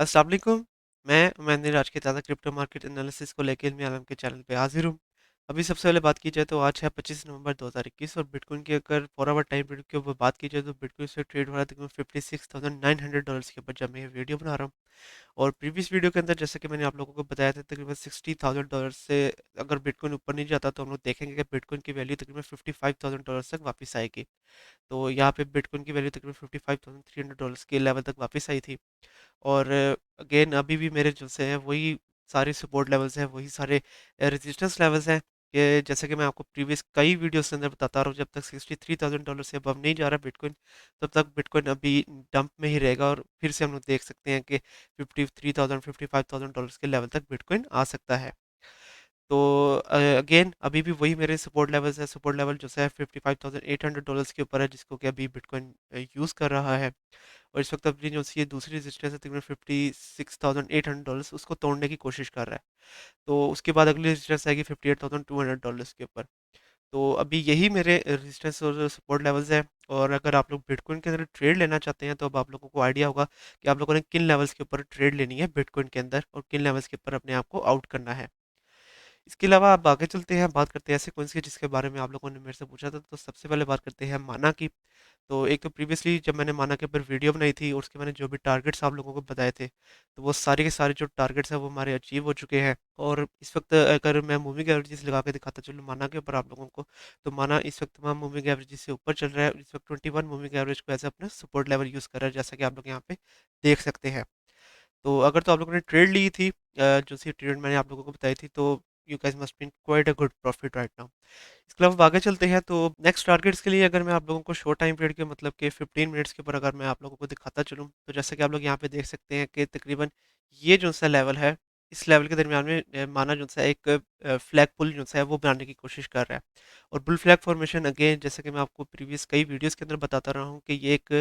अस्सलाम वालेकुम। मैं उमैर आज के ताज़ा क्रिप्टो मार्केट एनालिसिस को लेके इल्मी आलम के चैनल पे हाज़िर हूँ। अभी सबसे पहले बात की जाए तो आज है 25 नवंबर 2021 और बिटकॉइन की अगर 4 आवर टाइम पीरियड के ऊपर बात की जाए तो बिटकॉइन से ट्रेड हो रहा है तकरीबन $56,900 के ऊपर जब मैं ये वीडियो बना रहा हूँ। और प्रीवियस वीडियो के अंदर जैसे कि मैंने आप लोगों को बताया था तकरीबन $60,000 से अगर बिटकॉइन ऊपर नहीं जाता तो हम लोग देखेंगे कि बिटकॉइन की वैल्यू तकरीबन $55,000 तक वापस आएगी। तो यहाँ पे बिटकॉइन की वैल्यू तकरीबन $55,300 के लेवल तक वापस आई थी। और अगेन अभी भी मेरे जो से हैं वही सारे सपोर्ट लेवल्स हैं, वही सारे रेजिस्टेंस लेवल्स हैं कि जैसे कि मैं आपको प्रीवियस कई वीडियोस के अंदर बताता रहा हूँ, जब तक $63,000 से अबव नहीं जा रहा बिटकॉइन, तब तक बिटकॉइन अभी डंप में ही रहेगा और फिर से हम लोग देख सकते हैं कि 53,000 $55,000 के लेवल तक बिटकॉइन आ सकता है। तो अगेन अभी भी वही मेरे सपोर्ट लेवल्स है, सपोर्ट लेवल जो है $55,800 के ऊपर है, जिसको कि अभी बिटकॉइन यूज़ कर रहा है। और इस वक्त अपनी जो सी दूसरी रेजिस्टेंस है तकरीबन $56,800, उसको तोड़ने की कोशिश कर रहा है। तो उसके बाद अगली रेजिस्टेंस आएगी $58,200 के ऊपर। तो अभी यही मेरे रेजिस्टेंस और सपोर्ट लेवल्स हैं। और अगर आप लोग बिटकॉइन के अंदर ट्रेड लेना चाहते हैं तो अब आप लोगों को आइडिया होगा कि आप लोगों ने किन लेवल्स के ऊपर ट्रेड लेनी है बिटकॉइन के अंदर और किन लेवल्स के ऊपर अपने आप को आउट करना है। इसके अलावा आप आगे चलते हैं, बात करते हैं ऐसे कौन सी जिसके बारे में आप लोगों ने मेरे से पूछा था। तो सबसे पहले बात करते हैं माना की। तो एक तो प्रीवियसली जब मैंने माना के ऊपर वीडियो बनाई थी और उसके मैंने जो भी टारगेट्स आप लोगों को बताए थे, तो वो सारे के सारे जो टारगेट्स हैं वो हमारे अचीव हो चुके हैं। और इस वक्त अगर मैं मूविंग एवरेजेस लगा के दिखाता चलूँ माना के ऊपर आप लोगों को, तो माना इस वक्त तमाम मूविंग एवरेजेस से ऊपर चल रहा है। इस वक्त 21 मूविंग एवरेज को ऐसे अपना सपोर्ट लेवल यूज़ कर रहा है, जैसा कि आप लोग यहाँ पे देख सकते हैं। तो अगर तो आप लोगों ने ट्रेड ली थी जो सी ट्रेड मैंने आप लोगों को बताई थी, तो you guys must be in quite a good profit right now. इसके अलावा आगे चलते हैं तो नेक्स्ट टारगेट्स के लिए अगर मैं आप लोगों को शॉर्ट टाइम पीरियड के मतलब के 15 मिनट्स के ऊपर अगर मैं आप लोगों को दिखाता चलूँ, तो जैसे कि आप लोग यहाँ पे देख सकते हैं कि तकरीबन ये जो सा लेवल है, इस लेवल के दरमियान में माना जो सा एक फ्लैग पुल जो सा है वो बनाने की कोशिश कर रहा है। और बुल फ्लैग फॉर्मेशन अगेन जैसे कि मैं आपको प्रीवियस कई वीडियोस के अंदर बताता रहा हूँ कि ये एक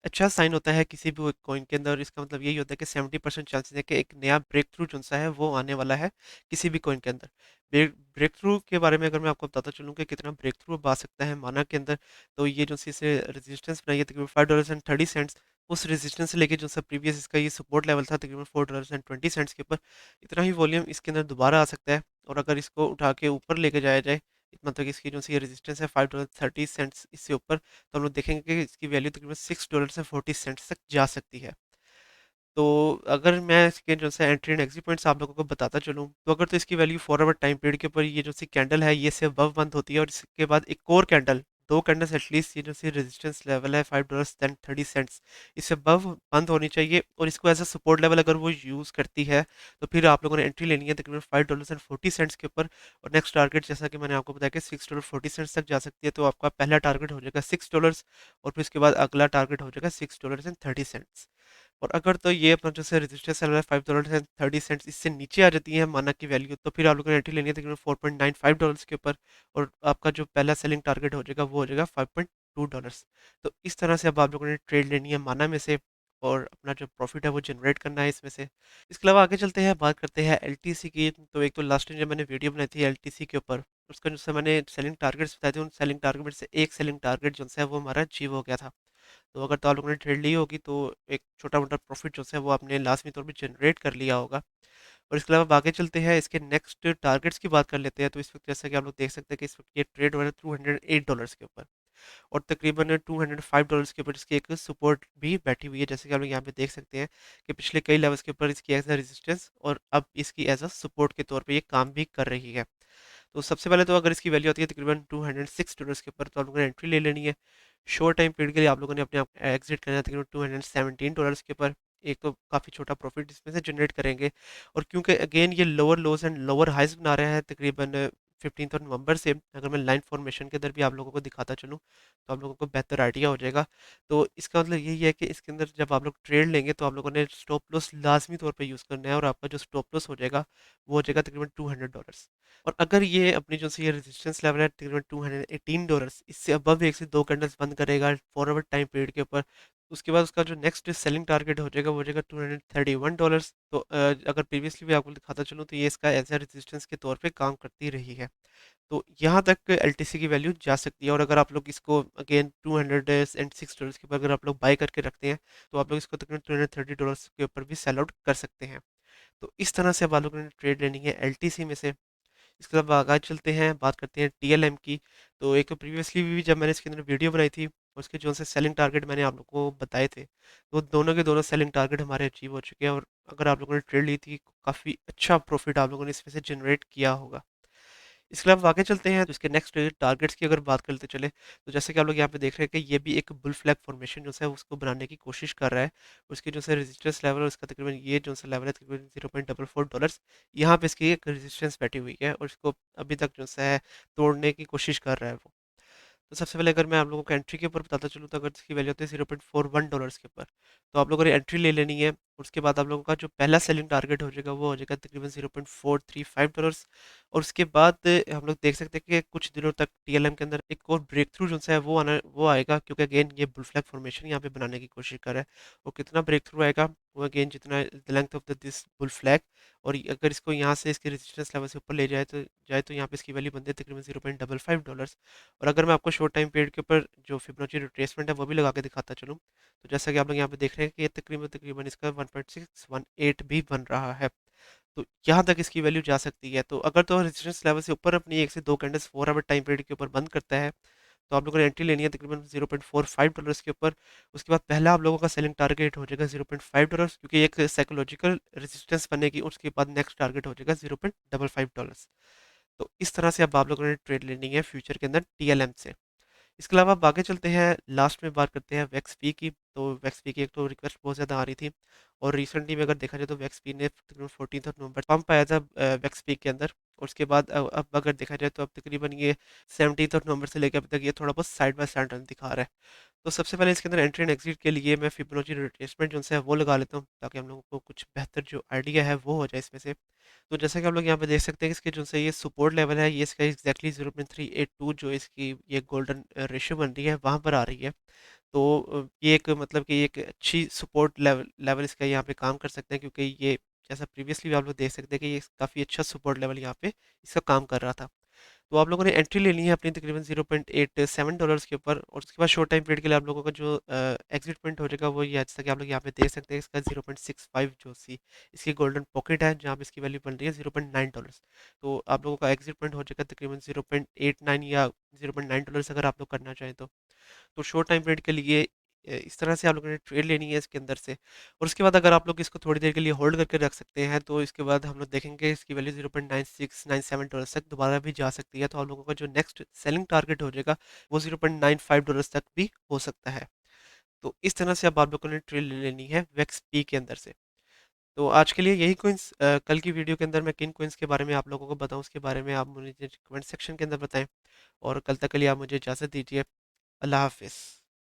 अच्छा साइन होता है किसी भी कॉइन के अंदर। इसका मतलब यही होता है कि 70% चांसेस है कि एक नया ब्रेक थ्रू जो सा है वो आने वाला है किसी भी कॉइन के अंदर। ब्रेक थ्रू के बारे में अगर मैं आपको बताता चलूँ कि कितना ब्रेक थ्रू आ सकता है माना के अंदर, तो ये जो सी इसे रेजिस्टेंस बनाई है तकरीबन $5.30, उस रेजिस्टेंस से लेके जो सा प्रीवियस इसका ये सपोर्ट लेवल था तकरीबन $4.20 के ऊपर, इतना ही वॉल्यूम इसके अंदर दोबारा आ सकता है। और अगर इसको उठा के ऊपर लेके जाया जाए, मतलब इसकी जो सी रेजिस्टेंस है $5.30 इससे ऊपर, तो हम लोग देखेंगे कि इसकी वैल्यू तकरीबन $6.40 तक जा सकती है। तो अगर मैं इसके जो से एंट्री एंड एग्जिट पॉइंट्स आप लोगों को बताता चलूँ, तो अगर तो इसकी वैल्यू 4 आवर टाइम पीरियड के ऊपर ये जो सी कैंडल है ये से अबव बंद होती है और इसके बाद एक और कैंडल, 2 कैंडल्स एटलीस्ट ये जो सी रेजिस्टेंस लेवल है $5.30 इससे अबव बंद होनी चाहिए और इसको एज़ अ सपोर्ट लेवल अगर वो यूज़ करती है, तो फिर आप लोगों ने एंट्री लेनी है तकरीबन $5.40 के ऊपर। और नेक्स्ट टारगेट जैसा कि मैंने आपको बताया कि $6.40 तक जा सकती है, तो आपका पहला टारगेट हो जाएगा $6 और फिर उसके बाद अगला टारगेट हो जाएगा $6.30। और अगर तो ये अपना जैसे रजिस्टर चल रहा है $5.30 इससे नीचे आ जाती है माना की वैल्यू, तो फिर आप लोगों ने एंट्री लेनी है तकरीबन $4.95 के ऊपर। और आपका जो पहला सेलिंग टारगेट हो जाएगा वो हो जाएगा $5.2। तो इस तरह से अब आप लोगों ने ट्रेड लेनी है माना में से और अपना जो प्रॉफिट है वो जनरेट करना है इसमें से। इसके अलावा आगे चलते हैं, बात करते हैं एलटीसी की। तो एक तो लास्ट टाइम जब मैंने वीडियो बनाई थी एलटीसी के ऊपर, उसका जो मैंने सेलिंग टारगेट्स बताए थे, उन सेलिंग टारगेट से एक सेलिंग टारगेट जो है वो हमारा अचीव हो गया था। तो अगर तो आप लोगों ने ट्रेड ली होगी तो एक छोटा-मोटा प्रॉफ़िट जो है वो आपने लाज़मी तौर पे जनरेट कर लिया होगा। और इसके अलावा अब आगे चलते हैं, इसके नेक्स्ट टारगेट्स की बात कर लेते हैं। तो इस वक़्त जैसा कि आप लोग देख सकते हैं कि इस वक़्त ये ट्रेड हो रहा है $208 के ऊपर और तकरीबन $205 के ऊपर इसकी एक सपोर्ट भी बैठी हुई है। जैसे कि आप लोग यहाँ पे देख सकते हैं कि पिछले कई लेवल्स के ऊपर इसकी एज़ अ रेजिस्टेंस और अब इसकी एज़ अ सपोर्ट के तौर पे ये काम भी कर रही है। तो सबसे पहले तो अगर इसकी वैल्यू आती है तकरीबन $206 के ऊपर, तो आप लोगों ने एंट्री ले लेनी है। शॉर्ट टाइम पीरियड के लिए आप लोगों ने अपने आप एग्जिट करना है तकरीबन $217 के ऊपर। एक तो काफ़ी छोटा प्रॉफिट इसमें से जनरेट करेंगे। और क्योंकि अगेन ये lower lows and lower highs बना रहा है तकरीबन 15 नवंबर से, अगर मैं लाइन फॉर्मेशन के अंदर भी आप लोगों को दिखाता चलूँ तो आप लोगों को बेहतर आइडिया हो जाएगा। तो इसका मतलब यही है कि इसके अंदर जब आप लोग ट्रेड लेंगे तो आप लोगों ने स्टॉप लॉस लाजमी तौर पे यूज़ करना है और आपका जो स्टॉप लॉस हो जाएगा वो हो जाएगा तकरीबन $200। और अगर ये अपनी जो सी ये रेजिस्टेंस लेवल है तकरीबन $218, इससे अबव 1 से 2 कैंडल्स बंद करेगा 4 आवर टाइम पीरियड के ऊपर, उसके बाद उसका जो नेक्स्ट सेलिंग टारगेट हो जाएगा $231। तो अगर प्रीवियसली भी आपको दिखाता चलूँ तो ये इसका एज ए रेजिस्टेंस के तौर पे काम करती रही है। तो यहाँ तक एलटीसी की वैल्यू जा सकती है, और अगर आप लोग इसको अगेन $206 के ऊपर अगर आप लोग बाय करके रखते हैं तो आप लोग इसको तकरीबन $230 के ऊपर भी सेल आउट कर सकते हैं। तो इस तरह से अब आप लोगों ने ट्रेड लेनी है एलटीसी में से। इसके बाद आगे चलते हैं, बात करते हैं टीएलएम की। तो एक तो प्रीवियसली भी जब मैंने इसके अंदर वीडियो बनाई थी, उसके जो से सेलिंग टारगेट मैंने आप लोगों को बताए थे, तो दोनों के दोनों सेलिंग टारगेट हमारे अचीव हो चुके हैं, और अगर आप लोगों ने ट्रेड ली थी काफ़ी अच्छा प्रॉफिट आप लोगों ने इसमें से जनरेट किया होगा। इसके अलावा आगे चलते हैं तो इसके नेक्स्ट टारगेट्स की अगर बात करते चले, तो जैसे कि आप लोग यहाँ पे देख रहे हैं कि ये भी एक बुल फ्लैग फॉर्मेशन जो है उसको बनाने की कोशिश कर रहा है। उसकी जो है रेजिस्टेंस लेवल है उसका तकरीबन ये जो सा लेवल है तकरीबन $0.44, यहाँ पे इसकी एक रेजिस्टेंस बैठी हुई है, और इसको अभी तक जो है तोड़ने की कोशिश कर रहा है वो। तो सबसे पहले अगर मैं आप लोगों को एंट्री के ऊपर बताता चलूँ, तो अगर इसकी वैल्यू होती है $0.41 के ऊपर, तो आप लोगों ने एंट्री ले लेनी है। उसके बाद आप लोगों का जो पहला सेलिंग टारगेट हो जाएगा वो हो जाएगा तकरीबन $0.435। और उसके बाद हम लोग देख सकते हैं कि कुछ दिनों तक टीएलएम के अंदर एक और ब्रेक थ्रू जो है वो आएगा, क्योंकि अगेन ये बुल फ्लैग फॉर्मेशन यहाँ पे बनाने की कोशिश कर रहा है। और कितना ब्रेक थ्रू आएगा, वो अगेन जितना length of this bull flag, और अगर इसको यहाँ से इसके रेजिस्टेंस लेवल से ऊपर ले जाए तो यहाँ पे इसकी वैल्यू बनती है तकरीबन $0.55। और अगर मैं आपको शॉर्ट टाइम पीरियड के ऊपर जो फिबोनाची रिट्रेसमेंट है वो भी लगा के दिखाता चलूँ, तो जैसा कि आप लोग यहाँ पे देख रहे हैं कि ये तकरीबन तकरीबन इसका 1.618 भी बन रहा है। तो यहाँ तक इसकी वैल्यू जा सकती है। तो अगर तो रेजिस्टेंस लेवल से ऊपर अपनी एक से दो कैंडल्स 4 आवर टाइम पीरियड के ऊपर बंद करता है, तो आप लोगों ने एंट्री लेनी है तकरीबन $0.45 के ऊपर। उसके बाद पहला आप लोगों का सेलिंग टारगेट हो जाएगा $0.5, क्योंकि एक साइकोलॉजिकल रेजिस्टेंस बनेगी। उसके बाद नेक्स्ट टारगेट हो जाएगा $0.55। तो इस तरह से अब आप लोगों ने ट्रेड लेनी है फ्यूचर के अंदर टीएलएम से। इसके अलावा अब आगे चलते हैं, लास्ट में बात करते हैं वैक्स पी की। तो वैक्स पी की एक तो रिक्वेस्ट बहुत ज़्यादा आ रही थी, और रिसेंटली में अगर देखा जाए तो वैक्स पी ने तकरीबन 14 नवंबर पंप आया था वैक्स पी के अंदर। और उसके बाद अब अगर देखा जाए तो अब तकरीबन ये 17 नवंबर से लेकर अभी तक ये थोड़ा बहुत साइड बाय साइड रन दिखा रहा है। तो सबसे पहले इसके अंदर एंट्री एंड एग्जिट के लिए मैं फिबोनाची रिट्रेसमेंट जो है वो लगा लेता हूँ, ताकि हम लोगों को कुछ बेहतर जो आइडिया है वो हो जाए इसमें से। तो जैसा कि आप लोग यहाँ पे देख सकते हैं कि इसके जो से ये सपोर्ट लेवल है, ये इसका एग्जैक्टली 0.382 जो इसकी ये गोल्डन रेशियो बन रही है वहाँ पर आ रही है। तो ये एक मतलब कि एक अच्छी सपोर्ट लेवल लेवल इसका यहाँ पे काम कर सकते हैं, क्योंकि ये जैसा प्रीवियसली भी आप लोग देख सकते हैं कि ये काफ़ी अच्छा सपोर्ट लेवल यहाँ पे इसका काम कर रहा था। तो आप लोगों ने एंट्री लेनी है अपनी तकरीबन $0.87 के ऊपर, और उसके बाद शॉर्ट टाइम पीरियड के लिए आप लोगों का जो एग्जिट पॉइंट हो जाएगा वो ये है, जैसा कि आप लोग यहाँ पे देख सकते हैं इसका 0.65 जो सी इसकी गोल्डन पॉकेट है, जहाँ पे इसकी वैल्यू बन रही है $0.9। तो आप लोगों का एग्जिट पॉइंट हो जाएगा तकरीबन 0.89 या $0.9 अगर आप लोग करना चाहें तो शॉर्ट टाइम पीरियड के लिए इस तरह से आप लोगों ने ट्रेड लेनी है इसके अंदर से। और उसके बाद अगर आप लोग इसको थोड़ी देर के लिए होल्ड करके रख सकते हैं, तो इसके बाद हम लोग देखेंगे इसकी वैल्यू $0.9697 तक दोबारा भी जा सकती है। तो आप लोगों का जो नेक्स्ट सेलिंग टारगेट हो जाएगा वो $0.95 तक भी हो सकता है। तो इस तरह से अब आप लोगों ने ट्रेड ले लेनी है वेक्स पी के अंदर से। तो आज के लिए यही कोइंस, कल की वीडियो के अंदर मैं किन कोइंस के बारे में आप लोगों को बताऊं उसके बारे में आप मुझे कमेंट सेक्शन के अंदर बताएं। और कल तक के लिए आप मुझे इजाज़त दीजिए। अल्लाह हाफिज़।